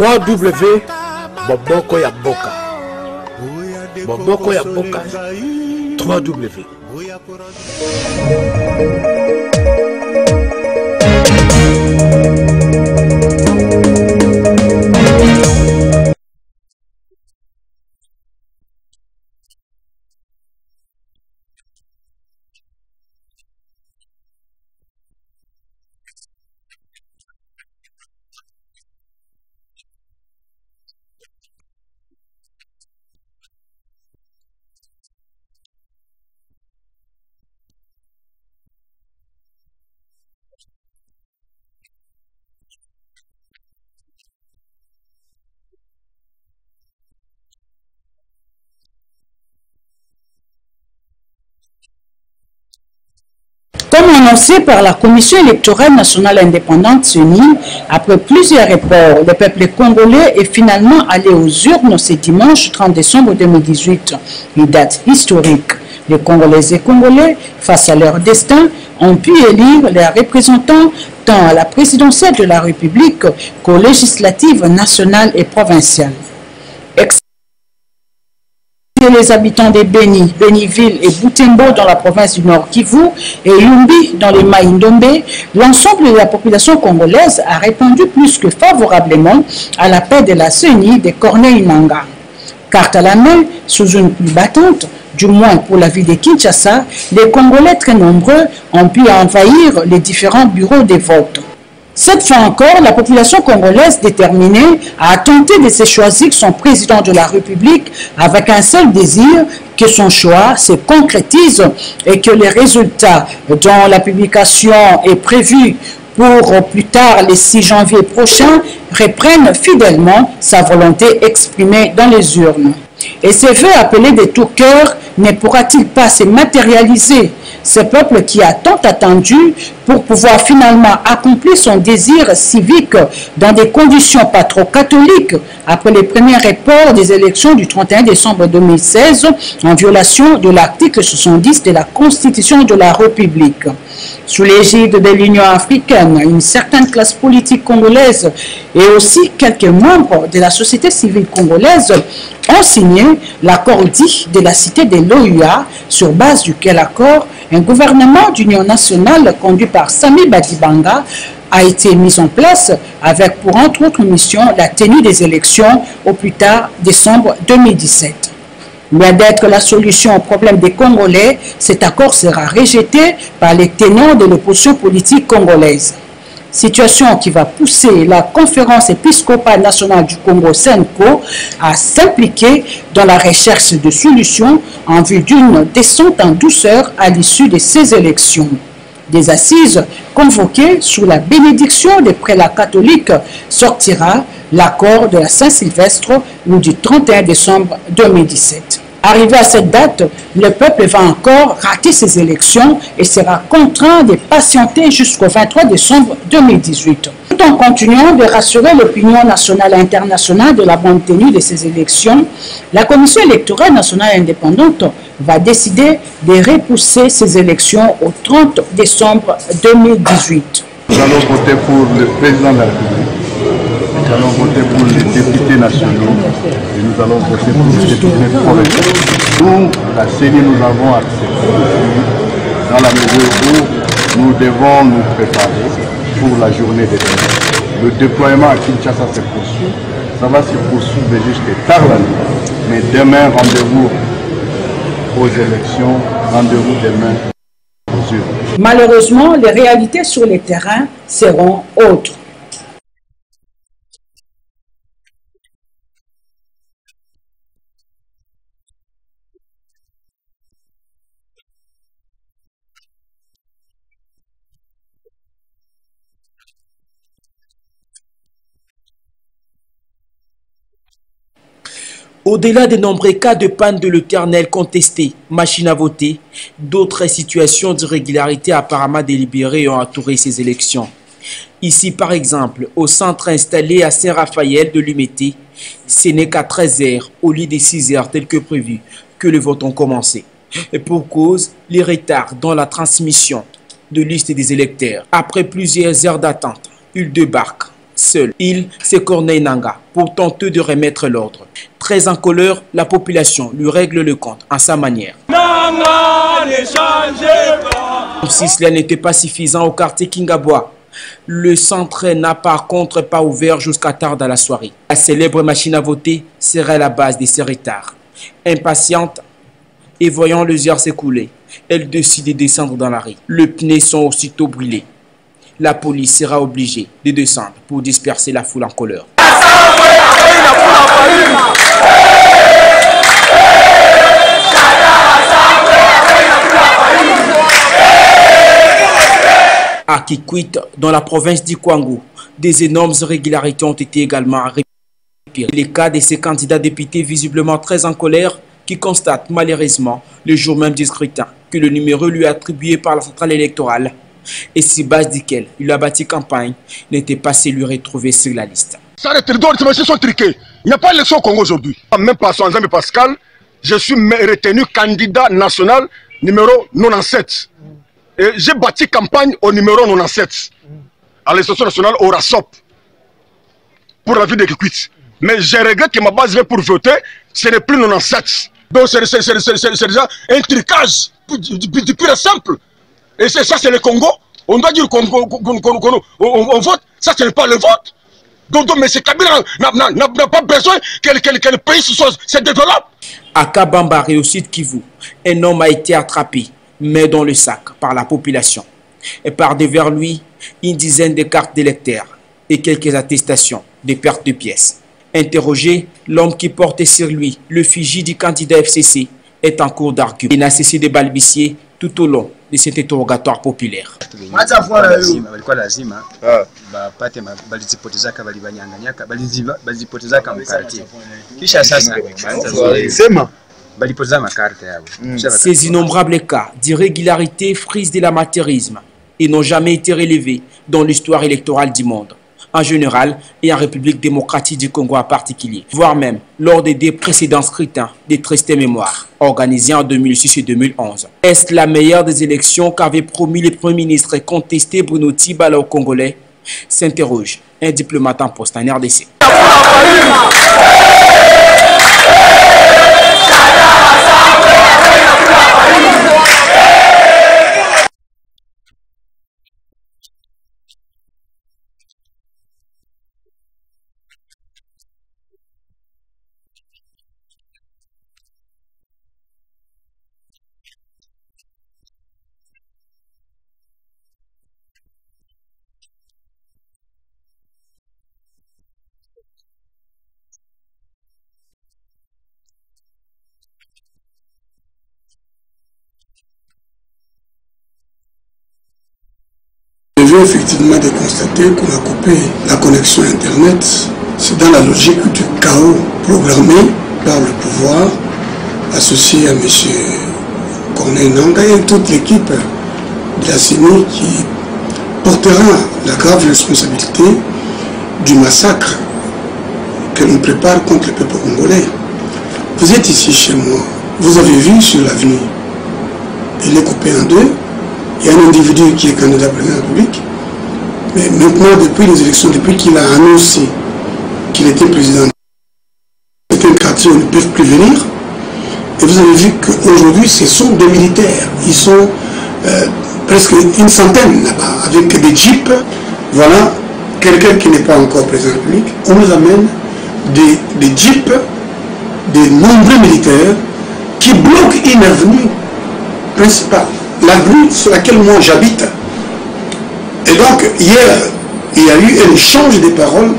3W Boboko ya Boka. Boboko ya Boka. 3W. Comme annoncé par la Commission électorale nationale indépendante CENI, après plusieurs reports, le peuple congolais est finalement allé aux urnes ce dimanche 30 décembre 2018, une date historique. Les Congolaises et Congolais, face à leur destin, ont pu élire leurs représentants tant à la présidentielle de la République qu'aux législatives nationales et provinciales. Les habitants de Beni, Beniville et Butembo dans la province du Nord Kivu et Yumbi dans les Maïndombe, l'ensemble de la population congolaise a répondu plus que favorablement à l'appel de la CENI de Corneille Nangaa. Carte à la main, sous une pluie battante, du moins pour la ville de Kinshasa, les Congolais très nombreux ont pu envahir les différents bureaux de vote. Cette fois encore, la population congolaise déterminée a tenté de se choisir son président de la République avec un seul désir, que son choix se concrétise et que les résultats dont la publication est prévue pour plus tard le 6 janvier prochain reprennent fidèlement sa volonté exprimée dans les urnes. Et ce vœu appelé de tout cœur ne pourra-t-il pas se matérialiser? Ce peuple qui a tant attendu pour pouvoir finalement accomplir son désir civique dans des conditions pas trop catholiques après les premiers reports des élections du 31 décembre 2016 en violation de l'article 70 de la Constitution de la République. Sous l'égide de l'Union africaine, une certaine classe politique congolaise et aussi quelques membres de la société civile congolaise ont signé l'accord dit de la cité de l'OUA, sur base duquel accord un gouvernement d'union nationale conduit par Sami Badibanga a été mis en place avec pour entre autres mission la tenue des élections au plus tard décembre 2017. Loin d'être la solution au problème des Congolais, cet accord sera rejeté par les tenants de l'opposition politique congolaise. Situation qui va pousser la conférence épiscopale nationale du Congo SENCO à s'impliquer dans la recherche de solutions en vue d'une descente en douceur à l'issue de ces élections. Des assises convoquées sous la bénédiction des prélats catholiques sortira l'accord de la Saint-Sylvestre ou du 31 décembre 2017. Arrivé à cette date, le peuple va encore rater ses élections et sera contraint de patienter jusqu'au 23 décembre 2018. Tout en continuant de rassurer l'opinion nationale et internationale de la bonne tenue de ces élections, la Commission électorale nationale indépendante va décider de repousser ces élections au 30 décembre 2018. Nous allons voter pour le président de la République. Nous allons voter pour les députés nationaux et nous allons voter pour les députés provinciaux. Nous, la CENI, nous avons accepté dans la mesure où nous devons nous préparer pour la journée des demain. Le déploiement à Kinshasa se poursuit. Ça va se poursuivre jusqu'à tard la nuit. Mais demain, rendez-vous aux élections, rendez-vous demain aux urnes. Malheureusement, les réalités sur le terrain seront autres. Au-delà des nombreux cas de panne de l'Éternel contestés, machine à voter, d'autres situations d'irrégularité apparemment délibérées ont entouré ces élections. Ici, par exemple, au centre installé à Saint-Raphaël de Lumété, ce n'est qu'à 13h au lieu des 6h tel que prévu que les votes ont commencé. Et pour cause, les retards dans la transmission de liste des électeurs. Après plusieurs heures d'attente, ils débarquent. Seul, il, c'est Corneille Nangaa, pour tenter de remettre l'ordre. Très en colère, la population lui règle le compte à sa manière. Si cela n'était pas suffisant au quartier Kingabois, le centre n'a par contre pas ouvert jusqu'à tard dans la soirée. La célèbre machine à voter serait la base de ces retards. Impatiente et voyant les heures s'écouler, elle décide de descendre dans la rue. Les pneus sont aussitôt brûlés. La police sera obligée de descendre pour disperser la foule en colère. À Kikwit, dans la province d'Ikwangu, des énormes irrégularités ont été également repérées. Les cas de ces candidats députés visiblement très en colère qui constatent malheureusement le jour même du scrutin que le numéro lui attribué par la centrale électorale et si base duquel il a bâti campagne n'était pas celui retrouvé sur la liste. Ça les machines sont triquées. Il n'y a pas d'élection au Congo aujourd'hui. Même pas son Nzambe Pascal, je suis retenu candidat national numéro 97. Et j'ai bâti campagne au numéro 97 à l'élection nationale au RASOP pour la ville de Kikwit. Mais je regrette que ma base vient pour voter, ce n'est plus 97. Donc c'est déjà un tricage du pur simple. Et ça c'est le Congo. On doit dire qu'on vote, ça ce n'est pas le vote. Donc M. Kabila n'a pas besoin que le pays se développe. À Kabamba et au sud Kivu, un homme a été attrapé, mais dans le sac par la population. Et par devers lui, une dizaine de cartes d'électeurs et quelques attestations de perte de pièces. Interrogé, l'homme qui portait sur lui l'effigie du candidat FCC est en cours d'argument. Il n'a cessé de balbutier tout au long de cet interrogatoire populaire. Ces innombrables cas d'irrégularité frisent de l'amateurisme et n'ont jamais été relevés dans l'histoire électorale du monde, en général et en République démocratique du Congo en particulier, voire même lors des deux précédents scrutins de triste mémoire, organisés en 2006 et 2011. Est-ce la meilleure des élections qu'avait promis le Premier ministre contesté Bruno Tibala aux Congolais? S'interroge un diplomate en poste en RDC. Je viens effectivement de constater qu'on a coupé la connexion Internet. C'est dans la logique du chaos programmé par le pouvoir, associé à M. Corneille Nangaa et toute l'équipe de la CENI qui portera la grave responsabilité du massacre que l'on prépare contre le peuple congolais. Vous êtes ici chez moi, vous avez vu sur l'avenue, il est coupé en deux. Il y a un individu qui est candidat président de la République, mais maintenant, depuis les élections, depuis qu'il a annoncé qu'il était président, certains quartiers ne peuvent plus venir. Et vous avez vu qu'aujourd'hui, ce sont des militaires. Ils sont presque une centaine là-bas, avec des jeeps. Voilà, quelqu'un qui n'est pas encore président de la République. On nous amène des jeeps, des nombreux militaires qui bloquent une avenue principale. La rue sur laquelle moi j'habite. Et donc hier, il y a eu un échange de paroles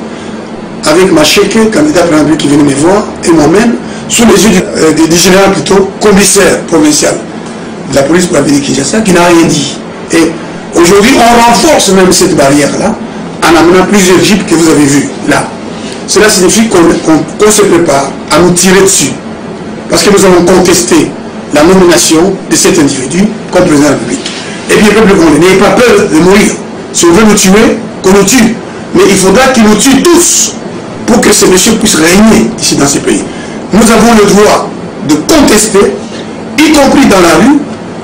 avec Macheke, candidat président qui venait me voir, et moi-même, sous les yeux du général plutôt, commissaire provincial de la police pour la ville de Kinshasa, qui n'a rien dit. Et aujourd'hui, on renforce même cette barrière-là, en amenant plusieurs jeeps que vous avez vus là. Cela signifie qu'on se prépare à nous tirer dessus. Parce que nous avons contesté la nomination de cet individu comme président de la République. Et puis le peuple congolais, n'ayez pas peur de mourir. Si on veut nous tuer, qu'on nous tue. Mais il faudra qu'ils nous tuent tous pour que ces messieurs puissent régner ici dans ces pays. Nous avons le droit de contester, y compris dans la rue,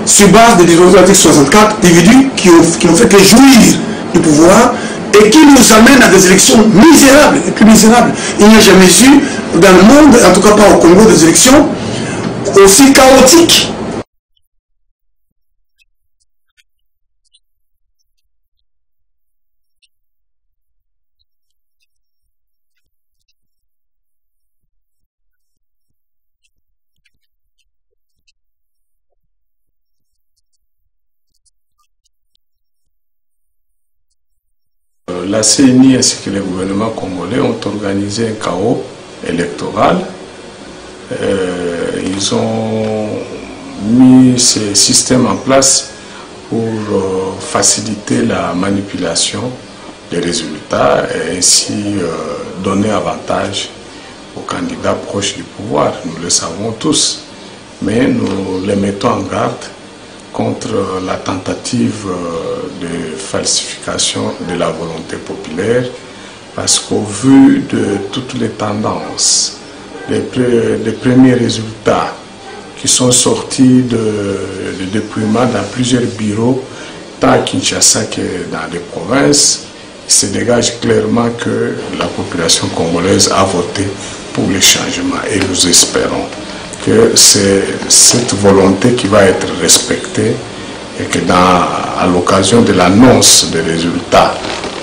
sur base des dispositions de l'article 64, d'individus qui n'ont fait que jouir du pouvoir et qui nous amène à des élections misérables, les plus misérables. Il n'y a jamais eu dans le monde, en tout cas pas au Congo, des élections aussi chaotiques. La CENI ainsi que le gouvernement congolais ont organisé un chaos électoral. Ils ont mis ces systèmes en place pour faciliter la manipulation des résultats et ainsi donner avantage aux candidats proches du pouvoir. Nous le savons tous, mais nous les mettons en garde contre la tentative de falsification de la volonté populaire, parce qu'au vu de toutes les tendances, les premiers résultats qui sont sortis de dépouillement dans plusieurs bureaux, tant à Kinshasa que dans les provinces, il se dégage clairement que la population congolaise a voté pour les changements et nous espérons que c'est cette volonté qui va être respectée et que à l'occasion de l'annonce des résultats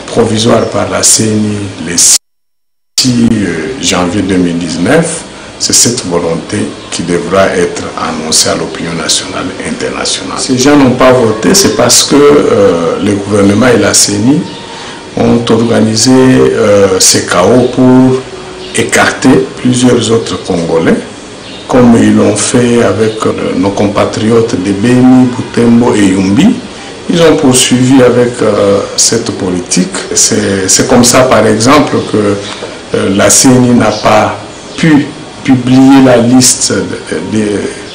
provisoires par la CENI le 6 janvier 2019, c'est cette volonté qui devra être annoncée à l'opinion nationale et internationale. Ces gens n'ont pas voté, c'est parce que le gouvernement et la CENI ont organisé ces chaos pour écarter plusieurs autres Congolais, comme ils l'ont fait avec nos compatriotes de Beni, Butembo et Yumbi. Ils ont poursuivi avec cette politique. C'est comme ça, par exemple, que la CENI n'a pas pu publier la liste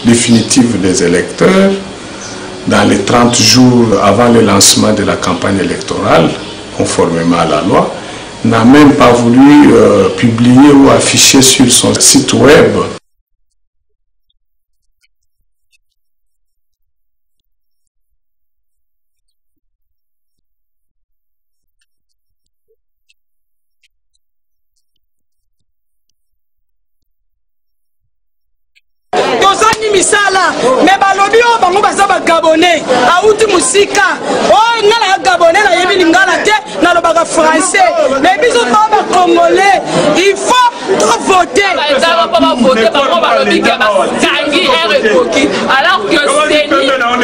définitive des électeurs dans les 30 jours avant le lancement de la campagne électorale, conformément à la loi, n'a même pas voulu publier ou afficher sur son site web misala mais balobi o bango baza ba gabonais auti musika o ngala gabonais na yebi lingala te na lobaka français mais biso to ba congolais il faut to voter ça va pas voter bango balobi que tangi est recoquis alors que CENI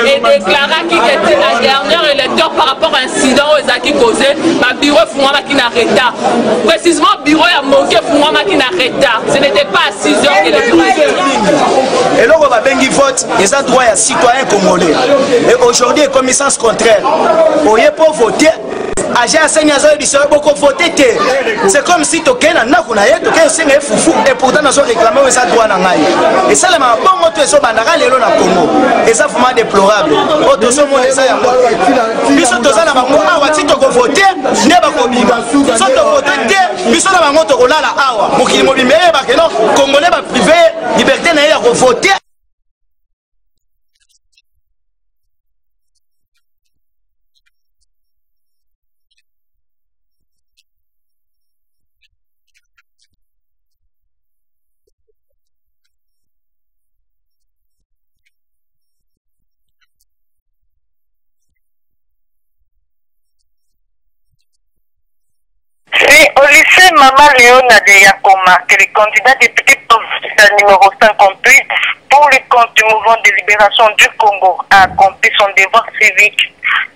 est déclaré qui était la dernière électeur par rapport à incident aux acquis causé ba bureau fumama qui na retard précisément bureau ya moké fumama qui na retard ce n'était pas à 6 heures que le et là on va bengi vote et ça droit à citoyen congolais et aujourd'hui comme sens contraire on est pour voter c'est comme si tu as un foufou et pourtant nous avons réclamé ça droit et ça la bon moto et ça bandara lelo na Congo et ça vraiment déplorable auto ce monde ça ya biso to za na bango awa ti to voter ne ba ko bima so to voter te biso na bango to kolala awa mokili mobimbe ba ke non congolais ba privé liberté na ya ko voter. C'est au lycée Mama Léona de Yakoma que le candidat député numéro 58 pour le compte du mouvement de libération du Congo a accompli son devoir civique.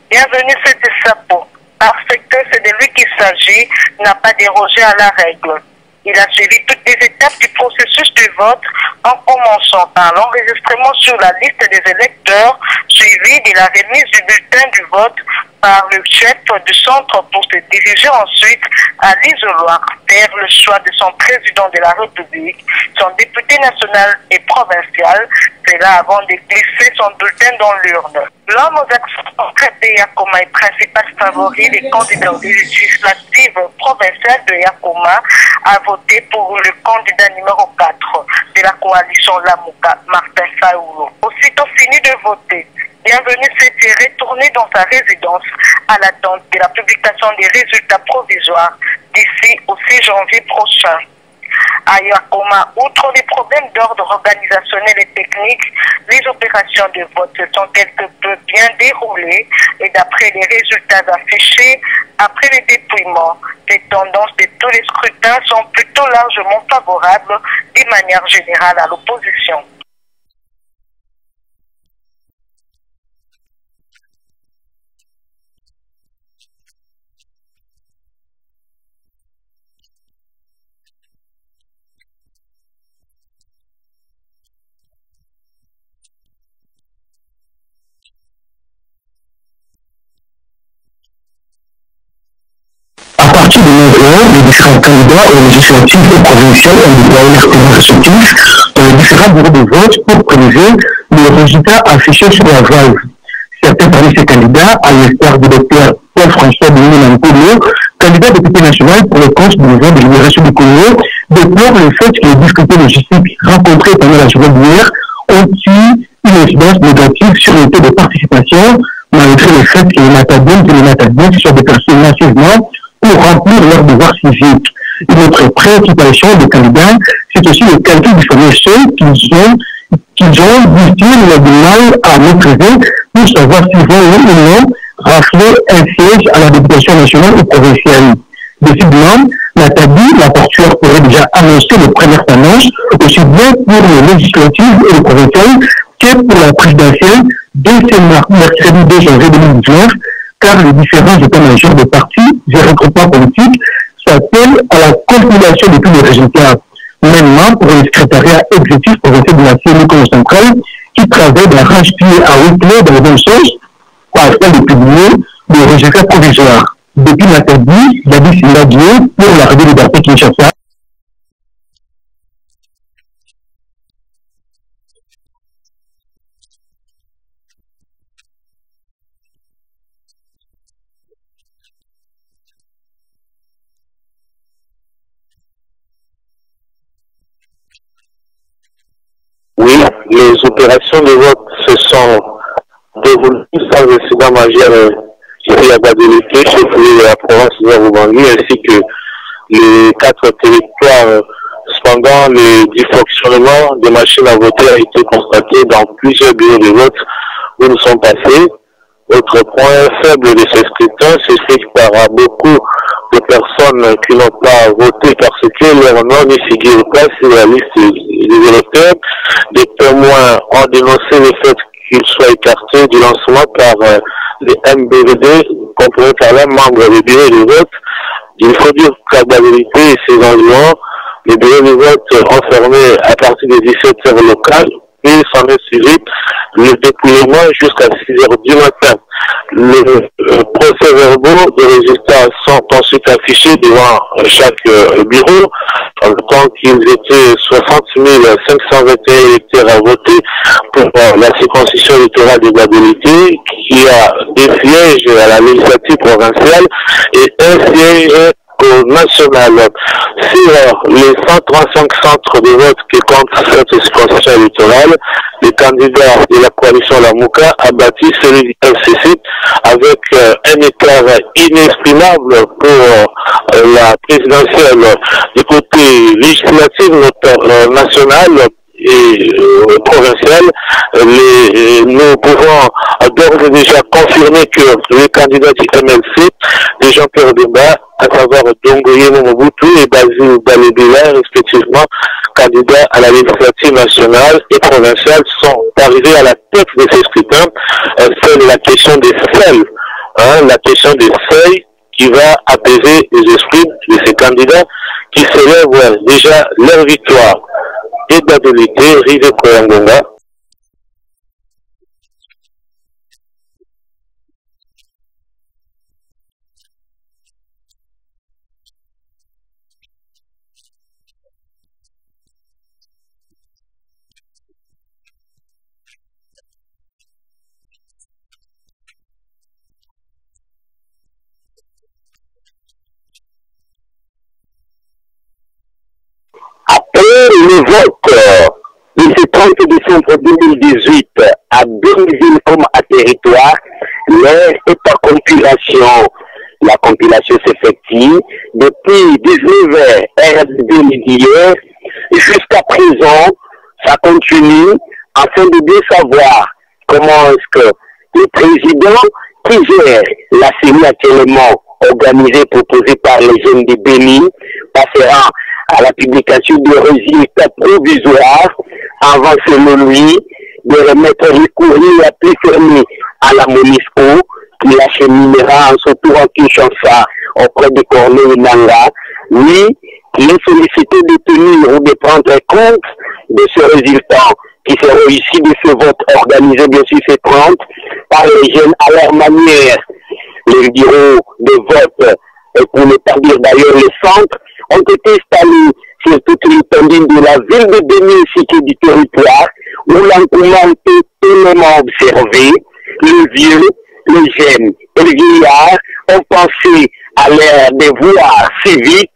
Bienvenue, c'était Sapo, parce que c'est de lui qu'il s'agit, n'a pas dérogé à la règle. Il a suivi toutes les étapes du processus de vote en commençant par l'enregistrement sur la liste des électeurs, suivi de la remise du bulletin du vote par le chef du centre pour se diriger ensuite à l'isoloir, faire le choix de son président de la République, son député national et provincial, cela avant de glisser son bulletin dans l'urne. L'homme aux actions concrètes de Yakoma est principal favori des candidats aux législatives provinciales de Yakoma a voté pour le candidat numéro 4 de la coalition Lamuka, Martin Saoulo. Aussitôt fini de voter, Bienvenue s'était retourné dans sa résidence à l'attente de la publication des résultats provisoires d'ici au 6 janvier prochain. À Yakoma, outre les problèmes d'ordre organisationnel et technique, les opérations de vote sont quelque peu bien déroulées et d'après les résultats affichés, après le dépouillement, les tendances de tous les scrutins sont plutôt largement favorables de manière générale à l'opposition. À partir de 9h, les différents candidats aux législatives et provinciales ont déployé leurs témoins respectifs dans les différents bureaux de vote pour prélever les résultats affichés sur la valve. Certains parmi ces candidats, à l'instar du docteur Paul-François Denis-Nampolo, candidat député national pour le compte du mouvement de libération du Congo, déplore le fait que les difficultés logistiques rencontrées pendant la journée d'hier ont eu une incidence négative sur le taux de participation, malgré le fait que les matadiens se sont déplacés massivement pour remplir leurs devoirs civiques. Une autre préoccupation des candidats, c'est aussi le calcul du fameux seuil qu'ils ont, disent-ils, du mal à maîtriser pour savoir s'ils vont ou non rafler un siège à la députation nationale ou provinciale. Décidément, la portuaire pourrait déjà annoncer les premières annonces, aussi bien pour les législatives et les provinciales que pour la présidentielle dès ce mercredi 2 janvier 2019, car les différents états-majors des partis et regroupements politiques s'appellent à la compilation de tous les résultats. Maintenant, pour le secrétariat exécutif provincial de la CNI centrale, qui travaille d'arrache-pied à huis clos dans le même sens, afin de publier les résultats provisoires. Depuis Matadi, David Sindadié pour la Radio Liberté Kinshasa. Oui, les opérations de vote se sont déroulées sans incident majeur ici à Badeleke, chef-lieu de la province de Nord-Ubangi, ainsi que les 4 territoires. Cependant, le dysfonctionnement des machines à voter a été constaté dans plusieurs bureaux de vote où nous sommes passés. Autre point faible de ces scrutins s'explique par beaucoup de personnes qui n'ont pas voté parce que leur nom n'est figure pas sur la liste des électeurs. Des témoins ont dénoncé le fait qu'ils soient écartés du lancement par les MBVD, comprenant par là membres des bureaux de vote. Il faut dire qu'à la vérité et ses environs, les bureaux de vote ont fermé à partir des 17h locales. Et s'en est suivi le dépouillement jusqu'à 6h du matin. Les procès-verbaux des résultats sont ensuite affichés devant chaque bureau, tant qu'ils étaient 60 521 électeurs à voter pour la circonscription électorale de Guadeloupe, qui a des sièges à la législative provinciale et un siège au national. Sur les 135 centres de vote qui comptent cette circonscription électorale, le candidat de la coalition Lamouka a battu celui du FCC avec un écart inexprimable pour la présidentielle. Du côté législatif national et provincial, nous pouvons d'ores et déjà confirmer que les candidats du MLC, les Jean-Pierre Demba, à savoir Dongoye Mobutu et Basile Balébila, respectivement, candidats à la législative nationale et provinciale, sont arrivés à la tête de ces scrutins. C'est la question des seuils, la question des seuils qui va apaiser les esprits de ces candidats qui célèbrent déjà leur victoire. Et d'adulité, Rive Koyangonga. Après le vote du 30 décembre 2018 à à 2000 comme à territoire, mais est en compilation. La compilation s'effectue depuis 19h RDB d'hier jusqu'à présent. Ça continue afin de bien savoir comment est-ce que le président qui gère la CENI actuellement organisée, proposée par les jeunes de Béni, passera à la publication des résultats provisoires avant, selon lui, de remettre le courrier à plus fermé à la MONUSCO qui l'acheminera en se trouvant Kinshasa auprès de Corneille Nangaa. Lui, qui est sollicité de tenir ou de prendre compte de ce résultat qui seront issus de ce vote organisé, bien sûr, c'est 30 par les jeunes à leur manière. Les bureaux de vote, et pour ne pas dire d'ailleurs les centres, ont été installés sur toute l'étendue de la ville de Béni ainsi que du territoire, où l'engouement est tellement observé. Les vieux, les jeunes et les vieillards ont pensé à leur devoir civique,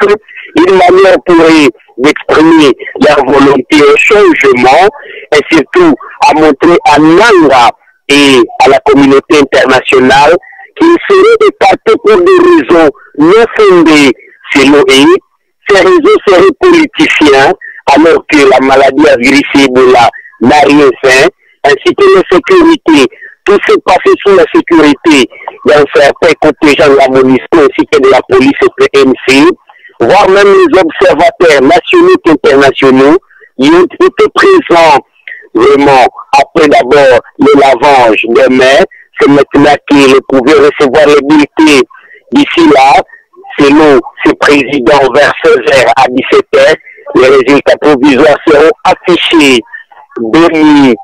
une manière pour eux d'exprimer leur volonté au changement et surtout à montrer à Nangaa et à la communauté internationale qu'ils seraient écartés pour des raisons non fondées selon eux. Ces raisons seraient politiciens, alors que la maladie à virus Ebola n'a rien fait, ainsi que la sécurité. Tout s'est passé sous la sécurité d'un certain contingent de la MONUSCO ainsi que de la police PNC, voire même les observateurs nationaux et internationaux, ils ont été présents vraiment après d'abord le lavage des mains. C'est maintenant qu'ils pouvaient recevoir les bulletins d'ici là, selon ce président, vers 16h à 17h. Les résultats provisoires seront affichés. Béni,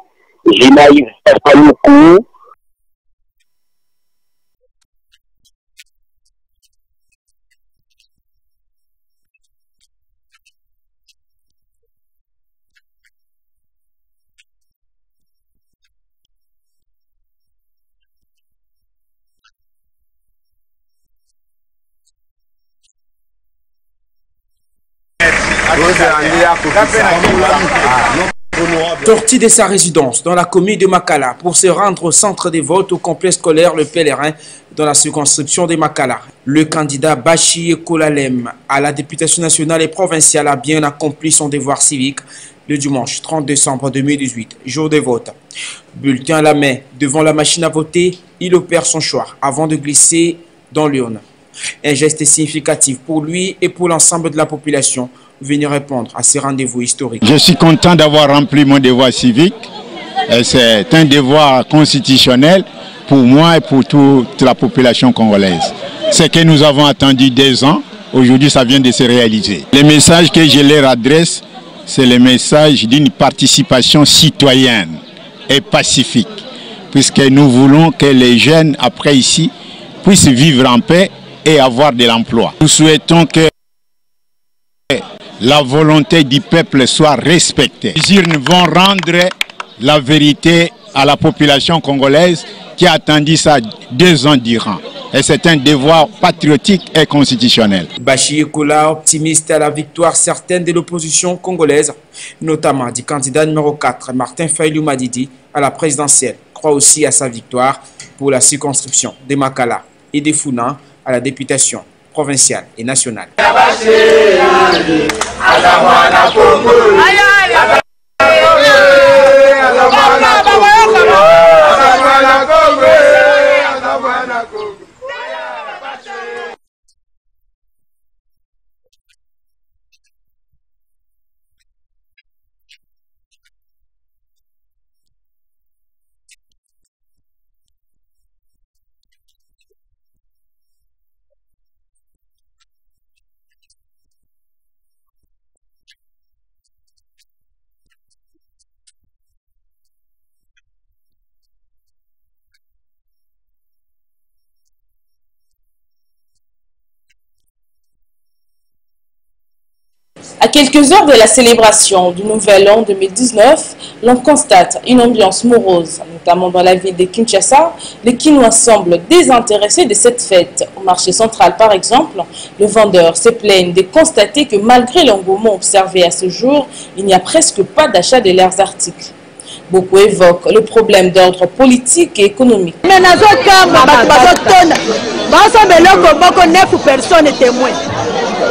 Jinaïf Paloukou. Sorti de sa résidence dans la commune de Makala pour se rendre au centre des votes au complexe scolaire Le Pèlerin dans la circonscription de Makala. Le candidat Bachi Ekolalem à la députation nationale et provinciale a bien accompli son devoir civique le dimanche 30 décembre 2018, jour de vote. Bulletin à la main devant la machine à voter, il opère son choix avant de glisser dans l'urne. Un geste significatif pour lui et pour l'ensemble de la population. Venir répondre à ces rendez-vous historiques. Je suis content d'avoir rempli mon devoir civique. C'est un devoir constitutionnel pour moi et pour toute la population congolaise. Ce que nous avons attendu 2 ans, aujourd'hui ça vient de se réaliser. Le message que je leur adresse, c'est le message d'une participation citoyenne et pacifique. Puisque nous voulons que les jeunes, après ici, puissent vivre en paix et avoir de l'emploi. Nous souhaitons que la volonté du peuple soit respectée. Ils vont rendre la vérité à la population congolaise qui a attendu ça 2 ans durant. Et c'est un devoir patriotique et constitutionnel. Bachi Ekola, optimiste à la victoire certaine de l'opposition congolaise, notamment du candidat numéro 4, Martin Fayulu Madidi, à la présidentielle, croit aussi à sa victoire pour la circonscription de Makala et de Founan à la députation provinciale et nationale. À quelques heures de la célébration du Nouvel An 2019, l'on constate une ambiance morose, notamment dans la ville de Kinshasa. Les Kinois semblent désintéressés de cette fête. Au marché central, par exemple, les vendeurs se plaignent de constater que malgré l'engouement observé à ce jour, il n'y a presque pas d'achat de leurs articles. Beaucoup évoquent le problème d'ordre politique et économique. Mais dans un cas, neuf personnes témoins.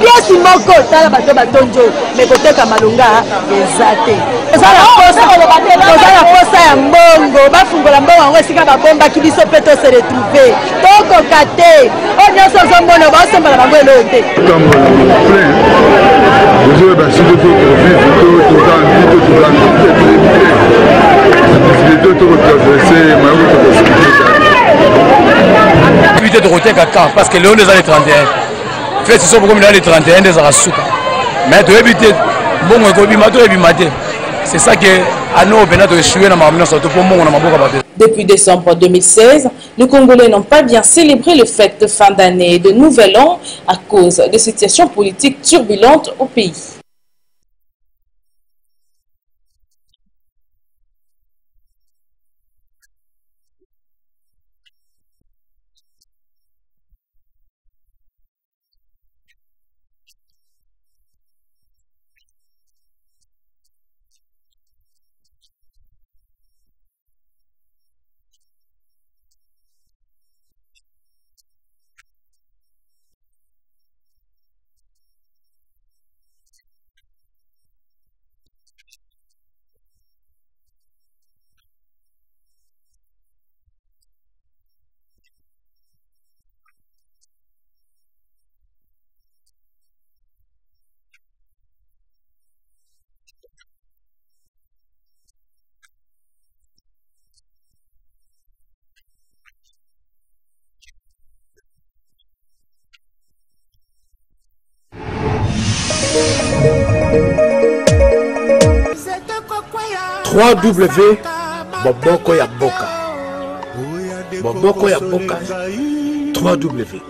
Pièce moko tala bato batonjo mais côté kamalunga ezate. Ozala posa ya mbongo bafungola mbongo yango esika babomba kibiso peto se retrouver. Toko kate. Onyo sozo mbono ba somba bango elote. Comme vous avez si de tout vivre tout Éviter de roter caca parce que Léon est dans les 31. Fait ce sont beaucoup dans les 31 des Arasuka. Mais de éviter bon c'est ça que à nous de échouer dans ma surtout pour moi on. Depuis décembre 2016, les Congolais n'ont pas bien célébré le fête de fin d'année et de Nouvel An à cause de situations politiques turbulentes au pays. Boboko ya Boka. Boboko ya Boka. 3W.